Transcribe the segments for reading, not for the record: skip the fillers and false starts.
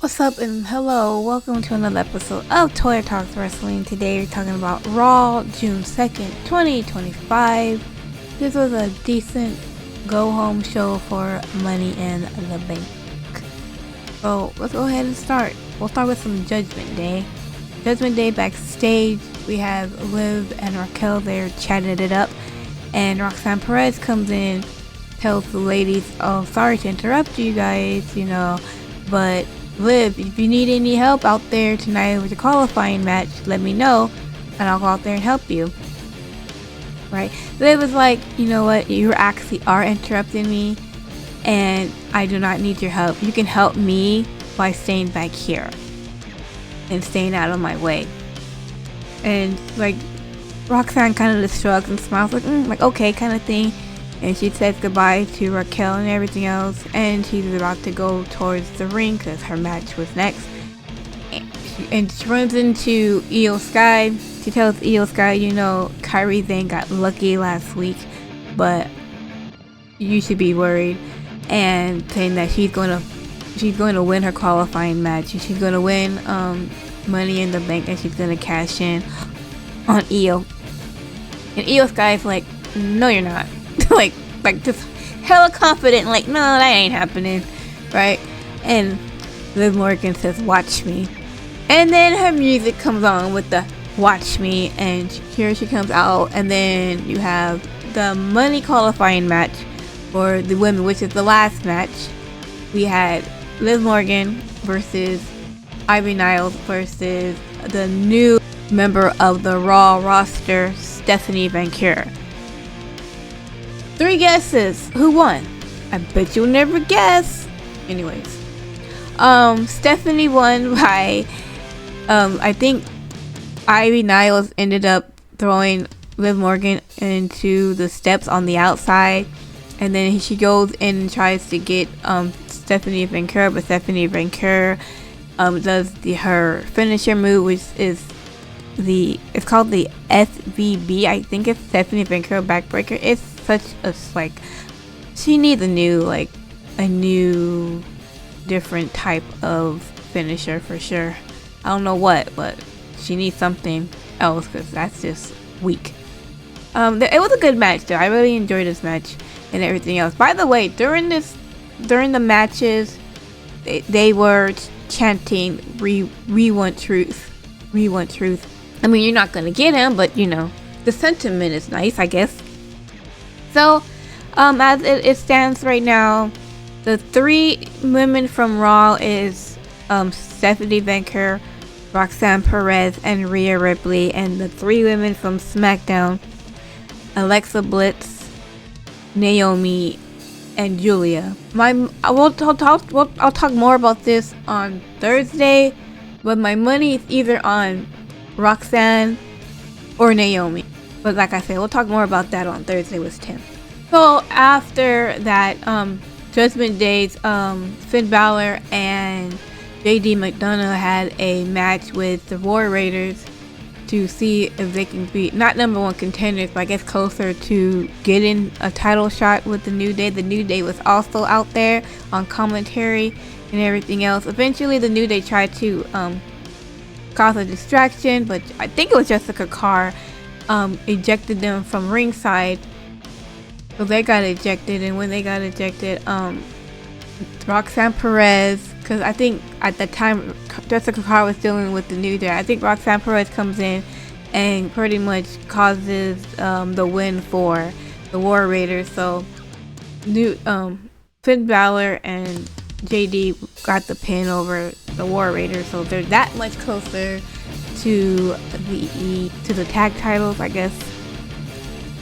What's up and hello, welcome to another episode of Toya Talks Wrestling. Today we're talking about Raw, June 2nd, 2025. This was a decent go-home show for Money in the Bank. So let's go ahead and start. We'll start with some Judgment Day. Judgment Day backstage, we have Liv and Raquel there chatting it up. And Roxanne Perez comes in, tells the ladies, oh, sorry to interrupt you guys, but Liv, if you need any help out there tonight with the qualifying match, let me know and I'll go out there and help you. Right? Liv was like, you know what, you actually are interrupting me and I do not need your help. You can help me by staying back here and staying out of my way. And like Roxanne kind of just shrugs and smiles like okay kind of thing. And she says goodbye to Raquel and everything else, and she's about to go towards the ring because her match was next. And she runs into Io Sky. She tells Io Sky, Kairi Sane got lucky last week, but you should be worried. And saying that she's going to win her qualifying match. She's going to win Money in the Bank, and she's going to cash in on Io. And Io Sky is like, no, you're not. like just hella confident, like, no, that ain't happening, right? And Liv Morgan says, watch me. And then her music comes on with the watch me, and here she comes out, and then you have the Money qualifying match for the women, which is the last match. We had Liv Morgan versus Ivy Niles versus the new member of the Raw roster, Stephanie Vaquer. 3 guesses. Who won? I bet you'll never guess. Anyways, Stephanie won by, I think Ivy Niles ended up throwing Liv Morgan into the steps on the outside, and then she goes in and tries to get Stephanie Vaquer, but Stephanie Vaquer does her finisher move, which is it's called the SVB. I think it's Stephanie Vaquer backbreaker. It's such a she needs a new different type of finisher for sure. I don't know what, but she needs something else because that's just weak. It was a good match though. I really enjoyed this match and everything else. By the way, during the matches, they were chanting we want truth, we want truth. I mean, you're not gonna get him, but the sentiment is nice, I guess. So, as it stands right now, the 3 women from Raw is Stephanie Vaquer, Roxanne Perez, and Rhea Ripley, and the 3 women from SmackDown, Alexa Bliss, Naomi, and Julia. I'll talk more about this on Thursday, but my money is either on Roxanne or Naomi. But like I said, we'll talk more about that on Thursday with Tim. So after that, Judgment Day's Finn Balor and JD McDonough had a match with the War Raiders to see if they can be not number 1 contenders, but I guess closer to getting a title shot with the New Day. The New Day was also out there on commentary and everything else. Eventually, the New Day tried to cause a distraction, but I think it was Jessica Carr ejected them from ringside, so they got ejected. And when they got ejected, Roxanne Perez, because I think at the time Jessica Carr was dealing with the New Day, I think Roxanne Perez comes in and pretty much causes the win for the War Raiders. So Finn Balor and JD got the pin over the War Raiders, so they're that much closer to the tag titles. I guess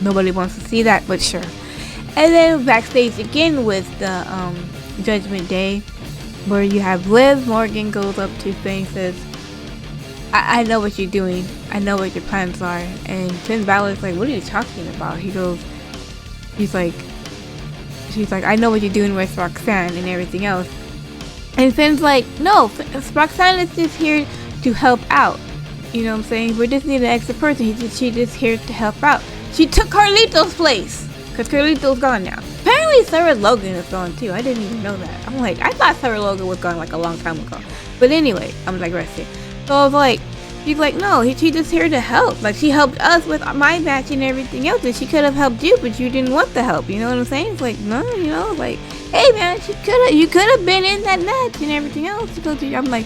nobody wants to see that, but sure. And then backstage again with the Judgment Day, where you have Liv Morgan goes up to Finn and says, I know what you're doing, I know what your plans are. And Finn Balor's like, what are you talking about? She's like, I know what you're doing with Roxanne and everything else. And Finn's like, no, Roxanne is just here to help out. You know what I'm saying? We just need an extra person. She's just here to help out. She took Carlito's place because Carlito's gone now. Apparently Apparently Sarah Logan is gone too. I didn't even know that. I'm like, I thought Sarah Logan was gone like a long time ago. But anyway, I'm digressing. So I was like, she's like, no, she just here to help. Like, she helped us with my match and everything else, and she could have helped you, but you didn't want the help. You know what I'm saying? It's like, no, you know, like, hey man, you could have been in that match and everything else. I'm like,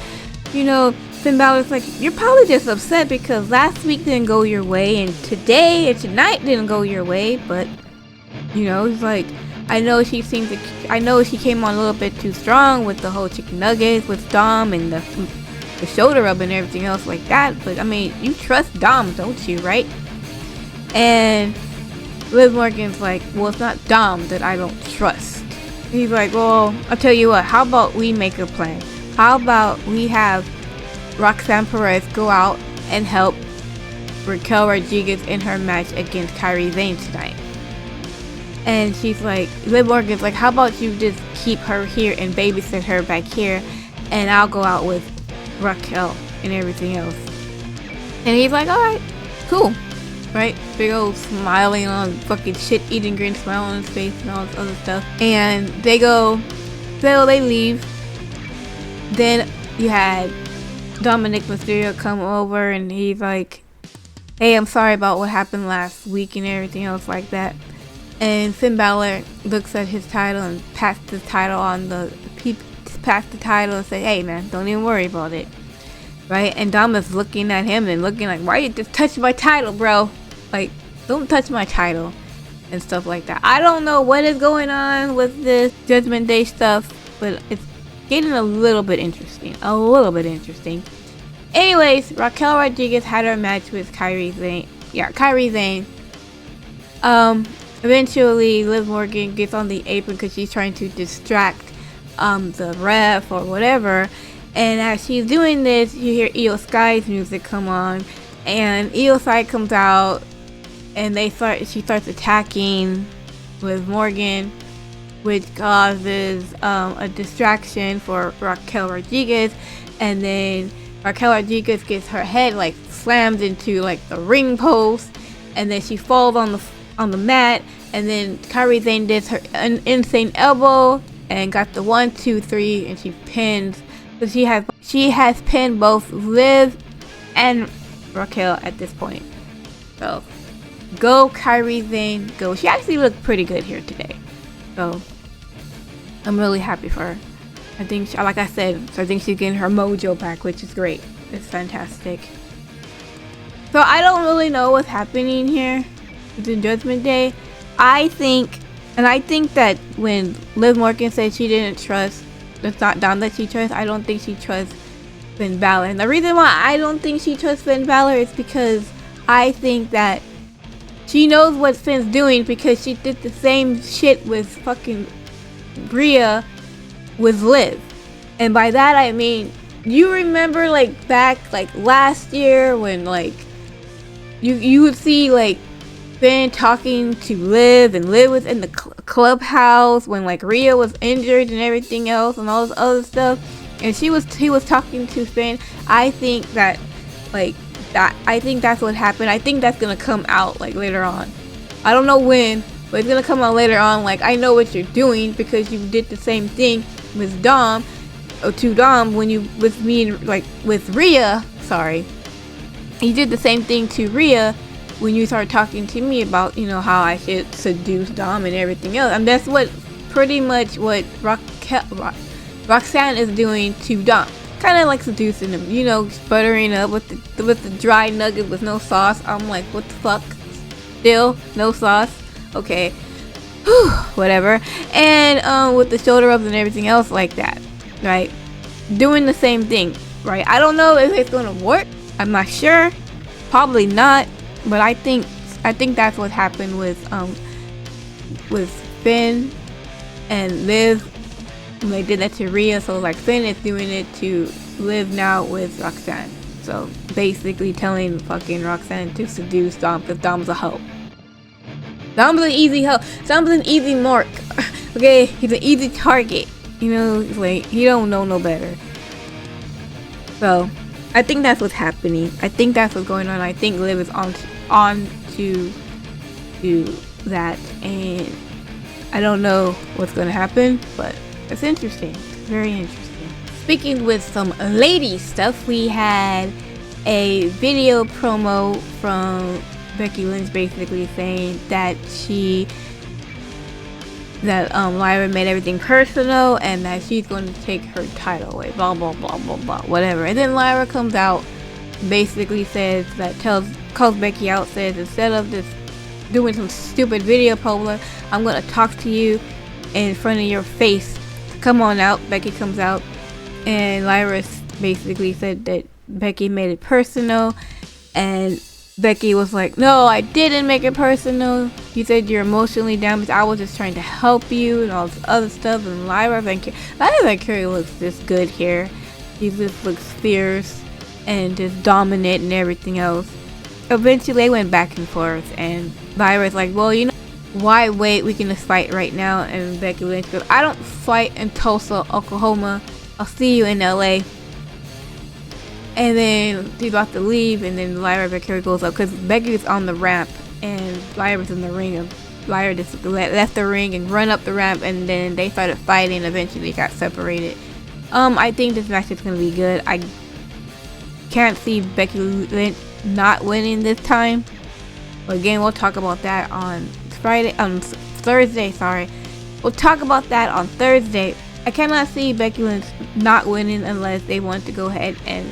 you know, Finn Balor's like, you're probably just upset because last week didn't go your way, and today and tonight didn't go your way. But you know, it's like, I know she came on a little bit too strong with the whole chicken nuggets with Dom and the shoulder rub and everything else like that. But I mean, you trust Dom, don't you, right? And Liv Morgan's like, well, it's not Dom that I don't trust. And he's like, well, I'll tell you what, how about we make a plan? How about we have Roxanne Perez go out and help Raquel Rodriguez in her match against Kairi Sane tonight? And she's like, Liv Morgan's like, how about you just keep her here and babysit her back here, and I'll go out with Raquel and everything else. And he's like, alright, cool. Right? Big old smiling on fucking shit eating grin smile on his face and all this other stuff. And they leave. Then you had Dominic Mysterio come over and he's like, hey, I'm sorry about what happened last week and everything else like that. And Finn Balor looks at his title and pats the title and say, hey man, don't even worry about it. Right? And Dom is looking at him and looking like, why you just touch my title, bro? Like, don't touch my title and stuff like that. I don't know what is going on with this Judgment Day stuff, but it's getting a little bit interesting. Anyways, Raquel Rodriguez had her match with Kairi Sane. Yeah, Kairi Sane. Eventually, Liv Morgan gets on the apron because she's trying to distract the ref or whatever. And as she's doing this, you hear Io Sky's music come on, and Io Sky comes out, and she starts attacking Liv Morgan, which causes a distraction for Raquel Rodriguez, and then Raquel Rodriguez gets her head like slammed into like the ring post, and then she falls on the mat, and then Kairi Sane does her insane elbow and got the 1, 2, 3, and she pins. So she has pinned both Liv and Raquel at this point. So go Kairi Sane, go. She actually looked pretty good here today. So I'm really happy for her. I think, like I said, I think she's getting her mojo back, which is great. It's fantastic. So I don't really know what's happening here with the Judgment Day. I think that when Liv Morgan said she didn't trust, it's not Dom that she trusts, I don't think she trusts Finn Balor. And the reason why I don't think she trusts Finn Balor is because I think that she knows what Finn's doing, because she did the same shit with fucking Rhea with Liv. And by that I mean, you remember like back like last year when like you would see like Finn talking to Liv, and Liv was in the clubhouse when like Rhea was injured and everything else and all this other stuff, and he was talking to Finn. I think that's what happened. I think that's gonna come out like later on. I don't know when, but it's gonna come out later on. Like, I know what you're doing because you did the same thing with Dom, or to Dom when you with me and like with Rhea. Sorry, you did the same thing to Rhea when you started talking to me about, you know, how I should seduce Dom and everything else. And that's pretty much what Roxanne is doing to Dom. Kind of like seducing him, you know, buttering up with the dry nugget with no sauce. I'm like, what the fuck? Still no sauce? Okay. Whew, whatever. And with the shoulder rubs and everything else like that, right? Doing the same thing, right? I don't know if it's gonna work. I'm not sure. Probably not. But I think that's what happened with Finn and Liv when they did that to Rhea. So like Finn is doing it to Liv now with Roxanne. So basically telling fucking Roxanne to seduce Dom, because Dom's a hoe. Dom's an easy hoe. Dom's an easy mark. Okay, he's an easy target. You know, like he don't know no better. So I think that's what's happening. I think that's what's going on. I think Liv is on to that, and I don't know what's gonna happen, but it's interesting. It's very interesting. Speaking with some lady stuff, we had a video promo from Becky Lynch basically saying that Lyra made everything personal and that she's going to take her title away, blah blah blah blah blah, whatever. And then Lyra comes out, basically says that calls Becky out, says instead of this doing some stupid video promo, I'm gonna talk to you in front of your face. Come on out. Becky comes out, and Lyra basically said that Becky made it personal, and Becky was like, no, I didn't make it personal. You said you're emotionally damaged. I was just trying to help you and all this other stuff. And Lyra Valkyria looks just good here. She just looks fierce and just dominant and everything else. Eventually they went back and forth, and Lyra's like, well, you know, why wait? We can just fight right now. And Becky Lynch goes, I don't fight in Tulsa, Oklahoma. I'll see you in LA. And then she's about to leave, and then Lyra Valkyria goes up because Becky's on the ramp and Lyra's in the ring. And Lyra just left the ring and run up the ramp, and then they started fighting. Eventually got separated. I think this match is gonna be good. I can't see Becky Lynch not winning this time. But again, we'll talk about that on Thursday. Sorry, we'll talk about that on Thursday. I cannot see Becky Lynch not winning unless they want to go ahead and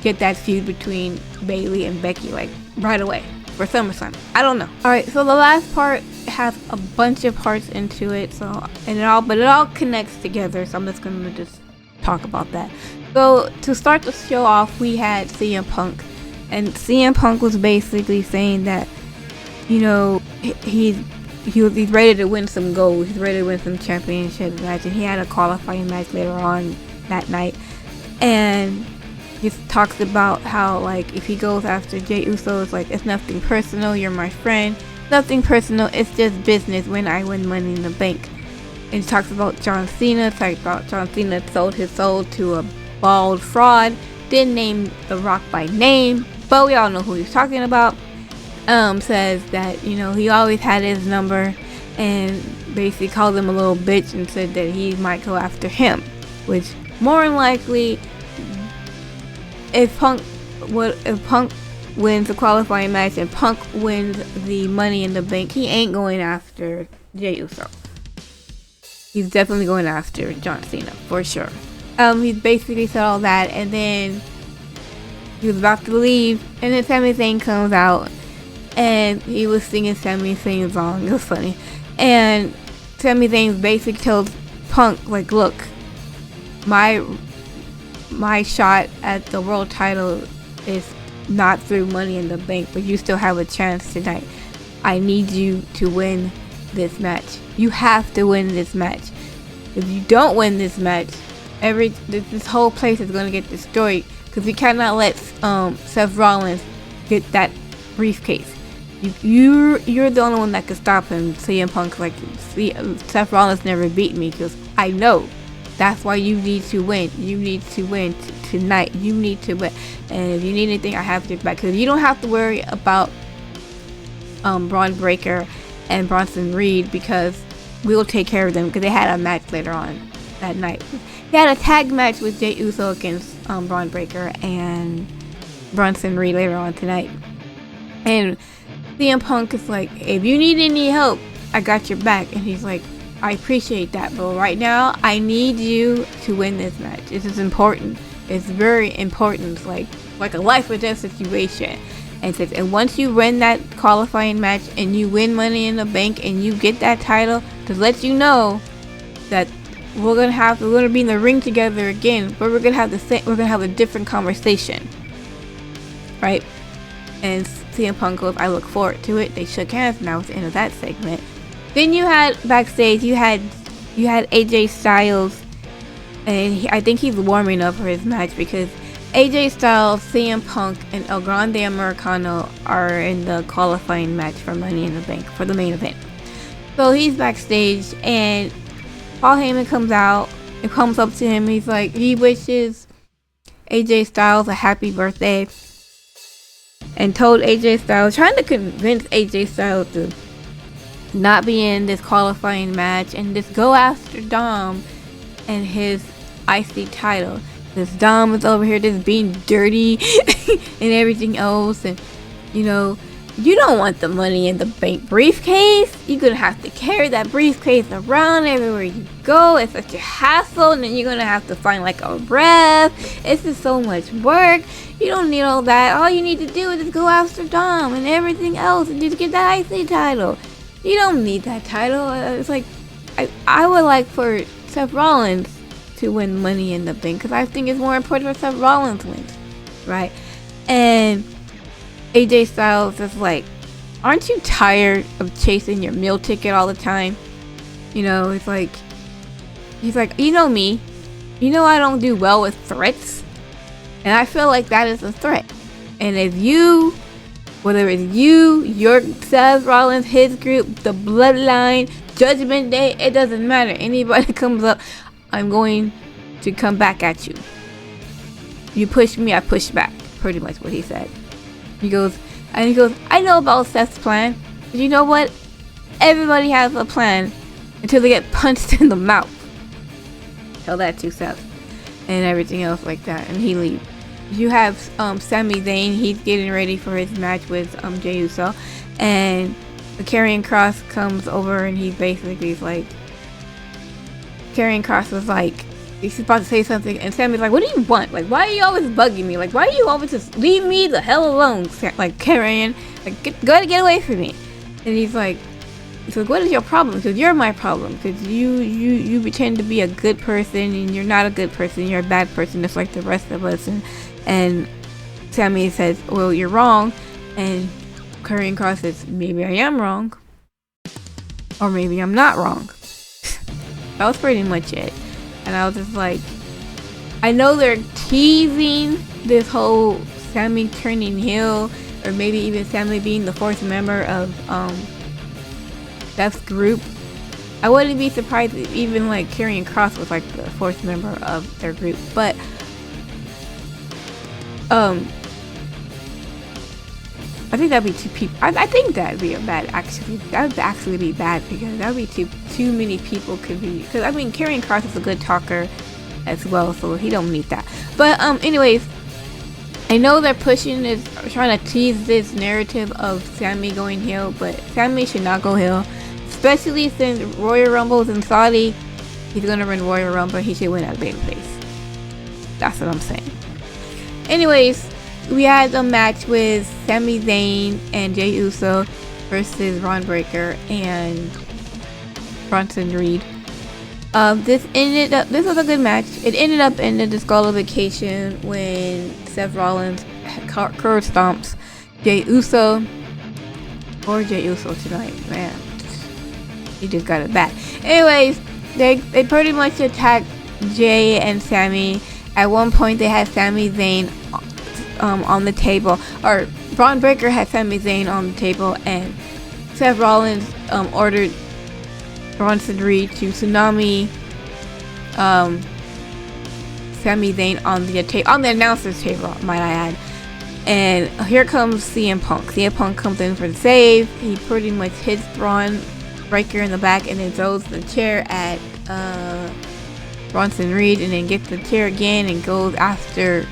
get that feud between Bayley and Becky like right away for SummerSlam. I don't know. All right, so the last part has a bunch of parts into it, but it all connects together. So I'm just gonna just talk about that. So to start the show off, we had CM Punk, and CM Punk was basically saying that, you know, he's ready to win some gold. He's ready to win some championship match, and he had a qualifying match later on that night, and he talks about how, like, if he goes after Jey Uso, it's like, it's nothing personal, you're my friend, nothing personal, it's just business when I win Money in the Bank. And he talks about John Cena, John Cena sold his soul to a bald fraud, didn't name The Rock by name, but we all know who he's talking about. Says that, you know, he always had his number, and basically called him a little bitch and said that he might go after him, which more than likely, if Punk wins the qualifying match and Punk wins the Money in the Bank, he ain't going after Jey Uso. He's definitely going after John Cena for sure. He basically said all that, and then he was about to leave, and then Sami Zayn comes out, and he was singing Sami Zayn's song. It was funny, and Sami Zayn basically tells Punk, like, look, my shot at the world title is not through Money in the Bank, but you still have a chance tonight. I need you to win this match. You have to win this match. If you don't win this match, this whole place is going to get destroyed, because we cannot let Seth Rollins get that briefcase. You're the only one that can stop him. CM Punk, like, Seth Rollins never beat me, because I know. That's why you need to win. You need to win tonight. You need to win. And if you need anything, I have your back. Because you don't have to worry about Braun Breaker and Bronson Reed, because we will take care of them. Because they had a match later on that night. They had a tag match with Jey Uso against Braun Breaker and Bronson Reed later on tonight. And CM Punk is like, if you need any help, I got your back. And he's like, I appreciate that, but right now I need you to win this match. This is important. It's very important. It's like a life or death situation. And says, and once you win that qualifying match and you win Money in the Bank and you get that title, to let you know that we're gonna be in the ring together again, but we're gonna have a different conversation, right? And CM Punk goes, I look forward to it. They shook hands, and that was the end of that segment. Then you had backstage, you had AJ Styles, and I think he's warming up for his match, because AJ Styles, CM Punk, and El Grande Americano are in the qualifying match for Money in the Bank for the main event. So he's backstage, and Paul Heyman comes out and comes up to him. He's like, he wishes AJ Styles a happy birthday, and told AJ Styles, trying to convince AJ Styles to not be in this qualifying match and just go after Dom and his IC title. This Dom is over here just being dirty and everything else, and you know, you don't want the Money in the Bank briefcase. You're gonna have to carry that briefcase around everywhere you go. It's such a hassle, and then you're gonna have to find like a ref. It's just so much work. You don't need all that. All you need to do is just go after Dom and everything else and just get that IC title. You don't need that title. It's like, I would like for Seth Rollins to win Money in the Bank, because I think it's more important for Seth Rollins wins, right? And AJ Styles is like, aren't you tired of chasing your meal ticket all the time? You know, it's like, he's like, you know me, you know I don't do well with threats, and I feel like that is a threat. And if you, whether it's you, your Seth Rollins, his group, the Bloodline, Judgment Day, it doesn't matter. Anybody comes up, I'm going to come back at you. You push me, I push back. Pretty much what he said. He goes, I know about Seth's plan, but you know what? Everybody has a plan until they get punched in the mouth. Tell that to Seth. And everything else like that. And he leaves. You have Sami Zayn. He's getting ready for his match with Jey Uso. And the Karrion Kross comes over and he's like, Karrion Kross was like, he's about to say something, and Sammy's like, what do you want? Like, why are you always bugging me? Like, why are you always just leave me the hell alone? Like, Karrion, like, get away from me. And he's like, what is your problem? Because you're my problem. Because you pretend to be a good person, and you're not a good person. You're a bad person, just like the rest of us. And Sami says, well, you're wrong. And Karrion Kross says, maybe I am wrong. Or maybe I'm not wrong. That was pretty much it. And I was just like, I know they're teasing this whole Sami turning heel, or maybe even Sami being the fourth member of Seth's group. I wouldn't be surprised if even like Karrion Kross was like the fourth member of their group. But I think that'd be two people. I think that'd be a bad. Actually, that would actually be bad, because that would be too many people could be. Because I mean, Karrion Kross is a good talker as well, so he don't need that. But anyways, I know they're pushing this, trying to tease this narrative of Sami going heel, but Sami should not go heel, especially since Royal Rumble's in Saudi. He's gonna win Royal Rumble. He should win at babyface. That's what I'm saying. Anyways, we had a match with Sami Zayn and Jey Uso versus Bron Breakker and Bronson Reed. This was a good match. It ended up in a disqualification when Seth Rollins curb stomps Jey Uso. Or Jey Uso tonight, man. He just got it back. Anyways, they pretty much attacked Jey and Sami. At one point, they had Sami Zayn on the table, or Bron Breakker had Sami Zayn on the table, and Seth Rollins ordered Bronson Reed to tsunami Sami Zayn on the announcer's table, might I add. And here comes CM Punk. CM Punk comes in for the save. He pretty much hits Bron Breakker in the back and then throws the chair at Bronson Reed, and then gets the chair again and goes after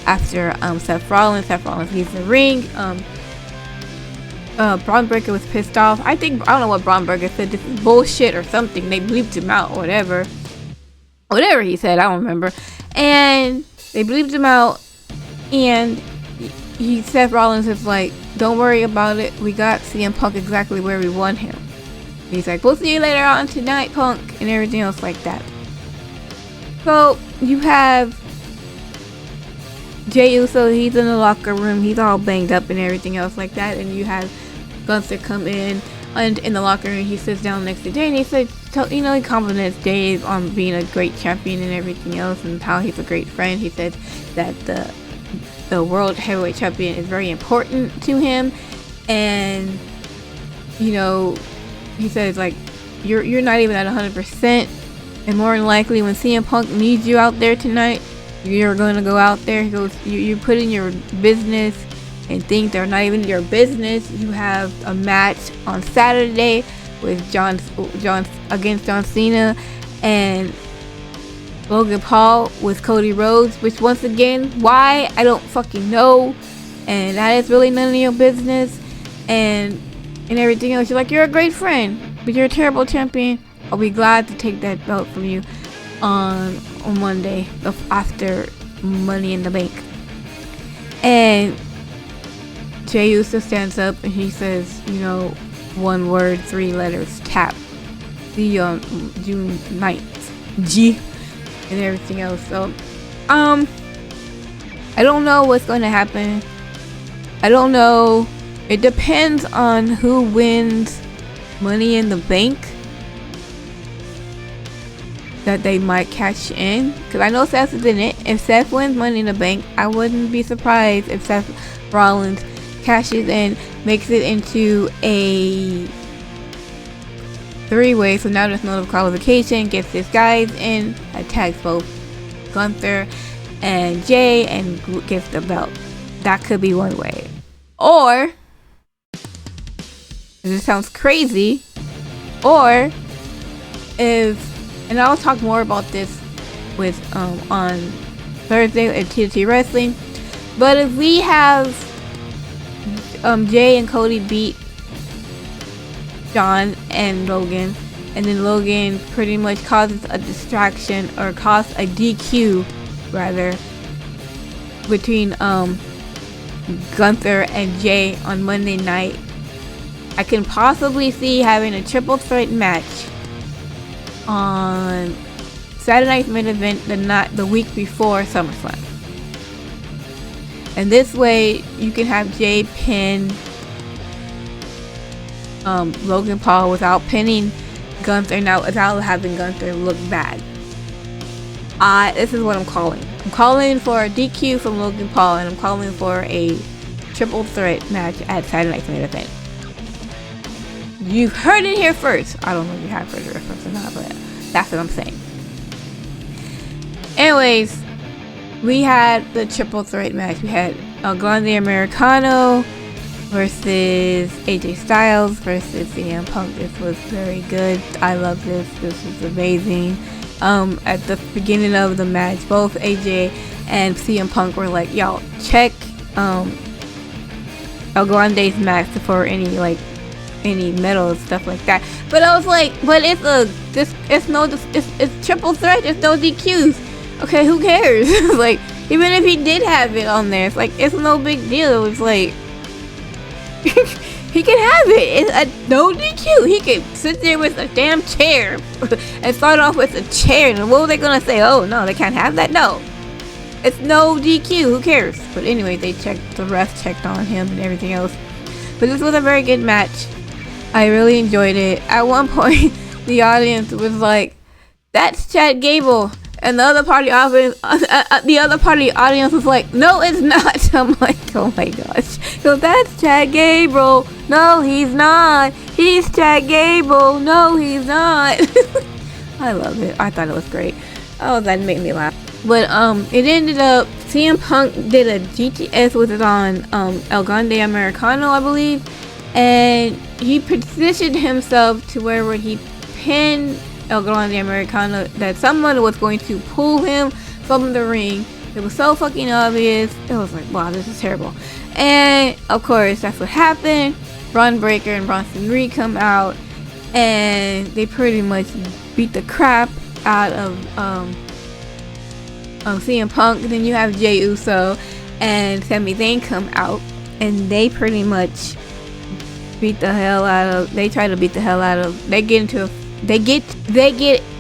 Seth Rollins. Seth Rollins leaves the ring. Bron Breakker was pissed off. I don't know what Bron Breakker said. This is bullshit or something. They bleeped him out, whatever he said, I don't remember. And they bleeped him out, and Seth Rollins is like, don't worry about it. We got CM Punk exactly where we want him. And he's like, we'll see you later on tonight, Punk, and everything else like that. So you have Jey Uso, he's in the locker room, he's all banged up and everything else like that, and you have Gunther come in, and in the locker room he sits down next to Jey, and he says, he compliments Jey on being a great champion and everything else, and how he's a great friend. He said that the world heavyweight champion is very important to him, and he says like, you're not even at 100%, and more than likely when CM Punk needs you out there tonight, you're going to go out there. He goes, you're putting your business and think they're not even your business. You have a match on Saturday with John against John Cena and Logan Paul with Cody Rhodes, which once again, why? I don't fucking know. And that is really none of your business. And everything else. You're like, you're a great friend, but you're a terrible champion. I'll be glad to take that belt from you on Monday after Money in the Bank. And Jey Uso stands up and he says, you know, 1 word, 3 letters, tap. See you on June 9th. G. And everything else. So, I don't know what's going to happen. I don't know. It depends on who wins Money in the Bank that they might cash in. Because I know Seth is in it. If Seth wins Money in the Bank, I wouldn't be surprised if Seth Rollins cashes in, makes it into a 3-way. So now there's no qualification. Gets his guys in, attacks both Gunther and Jay, and gets the belt. That could be one way. Or, this sounds crazy, or if, and I'll talk more about this with on Thursday at TNT Wrestling, but if we have Jay and Cody beat John and Logan, and then Logan pretty much causes a distraction, or causes a DQ rather, between Gunther and Jay on Monday night, I can possibly see having a triple threat match on Saturday Night's main event the week before SummerSlam. And this way you can have Jay pin Logan Paul without pinning Gunther, now without having Gunther look bad. This is what I'm calling. I'm calling for a DQ from Logan Paul, and I'm calling for a triple threat match at Saturday Night's main event. You've heard it here first. I don't know if you have heard it here first or not, but that's what I'm saying. Anyways, we had the triple threat match. We had El Grande Americano versus AJ Styles versus CM Punk. This was very good. I love this. This was amazing. At the beginning of the match, both AJ and CM Punk were like, y'all, check El Grande's mask for any medals and stuff like that. But I was like, but it's triple threat, there's no DQs. Okay, who cares? Like, even if he did have it on there, it's like, it's no big deal. It's like he can have it. It's a no DQ. He can sit there with a damn chair and start off with a chair. And what were they gonna say? Oh no, they can't have that. No, it's no DQ. Who cares? But anyway, the ref checked on him and everything else. But this was a very good match. I really enjoyed it. At one point, the audience was like, "That's Chad Gable," and the other party audience was like, "No, it's not." I'm like, "Oh my gosh!" So that's Chad Gable. No, he's not. He's Chad Gable. No, he's not. I love it. I thought it was great. Oh, that made me laugh. But it ended up CM Punk did a GTS with it on El Grande Americano, I believe, and he positioned himself to where when he pinned El Grande Americano, that someone was going to pull him from the ring. It was so fucking obvious. It was like, wow, this is terrible. And of course, that's what happened. Braun Breaker and Bronson Reed come out, and they pretty much beat the crap out of CM Punk. Then you have Jey Uso and Sami Zayn come out, and they pretty much beat the hell out of. They try to beat the hell out of. They get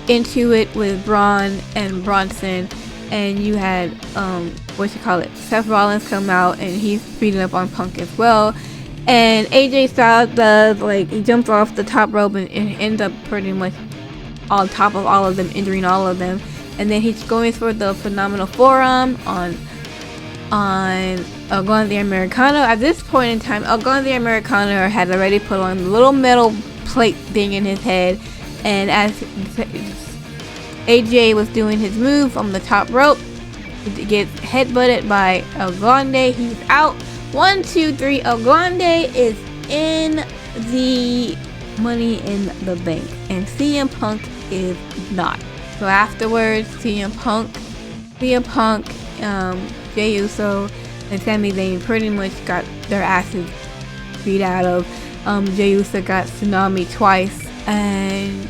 into it with Braun and Bronson, and you had Seth Rollins come out, and he's beating up on Punk as well. And AJ Styles does, like, he jumps off the top rope and ends up pretty much on top of all of them, injuring all of them. And then he's going for the phenomenal forearm on El Grande Americano. At this point in time, El Grande Americano had already put on the little metal plate thing in his head, and as AJ was doing his move on the top rope, he gets headbutted by El Grande. He's out 1, 2, 3. El Grande is in the Money in the Bank, and CM Punk is not. So afterwards, CM Punk, Jey Uso, and Sami Zayn pretty much got their asses beat out of. Jey Uso got Tsunami twice, and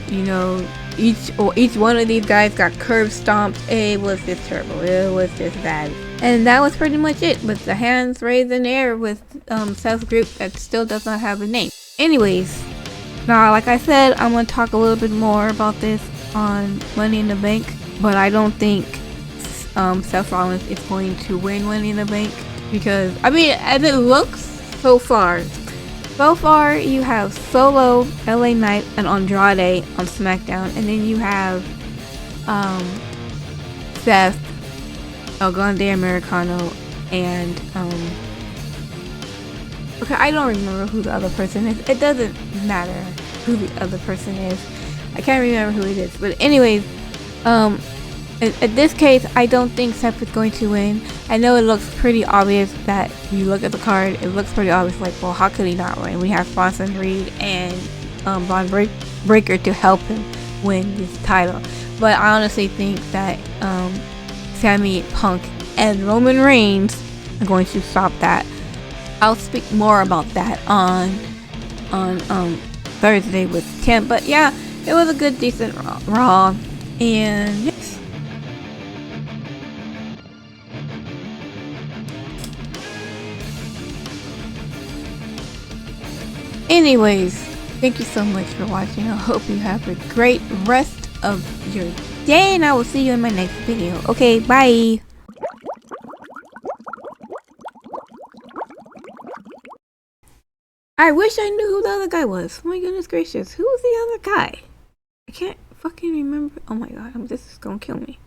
each one of these guys got curb stomped. It was just terrible. It was just bad. And that was pretty much it, with the hands raised in the air with Seth's group that still does not have a name. Anyways, now like I said, I'm going to talk a little bit more about this on Money in the Bank, but I don't think Seth Rollins is going to win Money in the Bank, because, I mean, as it looks so far, you have Solo, LA Knight, and Andrade on SmackDown, and then you have Seth, El Grande Americano, and okay, I don't remember who the other person is. It doesn't matter who the other person is. I can't remember who it is. But anyways, in this case, I don't think Seth is going to win. I know it looks pretty obvious that you look at the card. It looks pretty obvious, like, well, how could he not win? We have Bronson Reed and Von Breakker to help him win this title. But I honestly think that Sami, Punk, and Roman Reigns are going to stop that. I'll speak more about that on Thursday with Tim. But yeah, it was a good, decent Raw, and yes. Anyways, thank you so much for watching. I hope you have a great rest of your day, and I will see you in my next video. Okay, bye. I wish I knew who the other guy was. Oh my goodness gracious. Who was the other guy? I can't fucking remember. Oh my god, this is gonna kill me.